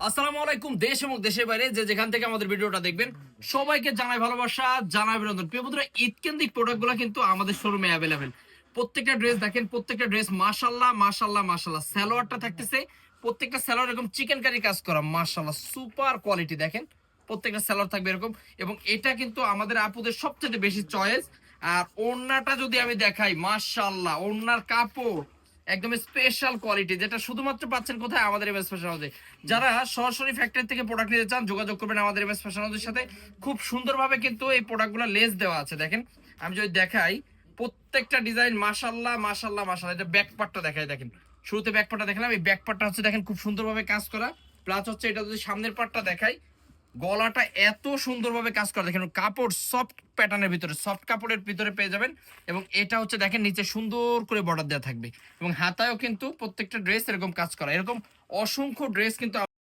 আসসালামু আলাইকুম। দেশ এবং দেশের বাইরে যে যেখান থেকে আমাদের ভিডিওটা দেখবেন সবাইকে জানাই ভালোবাসা, জানাই অভিনন্দন। প্রিয় বন্ধুরা, ঈদ কেন্দ্রিক প্রোডাক্টগুলো কিন্তু আমাদের শোরুমে অ্যাভেলেবেল। প্রত্যেকটা ড্রেস দেখেন, প্রত্যেকটা ড্রেস মাশাআল্লাহ মাশাআল্লাহ মাশাআল্লাহ। সালোয়ারটা থাকতেছে, প্রত্যেকটা সালোয়ার এরকম চিকেন কারি কাজ করা, মাশাআল্লাহ সুপার কোয়ালিটি। দেখেন প্রত্যেকটা সালোয়ার থাকবে এরকম, এবং এটা কিন্তু আমাদের আপুদের সবচেয়ে বেশি চয়েস। আর ওড়নাটা যদি আমি দেখাই, মাশাআল্লাহ ওড়নার কাপড় একদম স্পেশাল কোয়ালিটি, যেটা শুধুমাত্র পাচ্ছেন কোথায়? আমাদের এমএস ফ্যাশন হাউসে। যারা সরাসরি ফ্যাক্টরি থেকে প্রোডাক্ট নিতে চান যোগাযোগ করবেন আমাদের এমএস ফ্যাশন হাউসের সাথে। খুব সুন্দরভাবে কিন্তু এই প্রোডাক্টগুলো লেস দেওয়া আছে। দেখেন আমি যদি দেখাই, প্রত্যেকটা ডিজাইন মাশাআল্লাহ মাশাআল্লাহ মাশাআল্লাহ। এটা ব্যাক পার্টটা দেখাই, দেখেন শুরুতে ব্যাক পার্টটা দেখালাম, এই ব্যাক পার্টটা হচ্ছে দেখেন খুব সুন্দরভাবে কাজ করা। প্লাস হচ্ছে এটা যদি সামনের পার্টটা দেখাই, গলাটা এত সুন্দরভাবে কাজ করা, দেখেন কাপড় সফট প্যাটার্নের ভিতরে, সফট কাপড়ের ভিতরে পেয়ে যাবেন। এবং এটা হচ্ছে দেখেন নিচে সুন্দর করে বর্ডার দেওয়া থাকবে, এবং হাতায়ও কিন্তু প্রত্যেকটা ড্রেস এরকম কাজ করা। এরকম অসংখ্য ড্রেস কিন্তু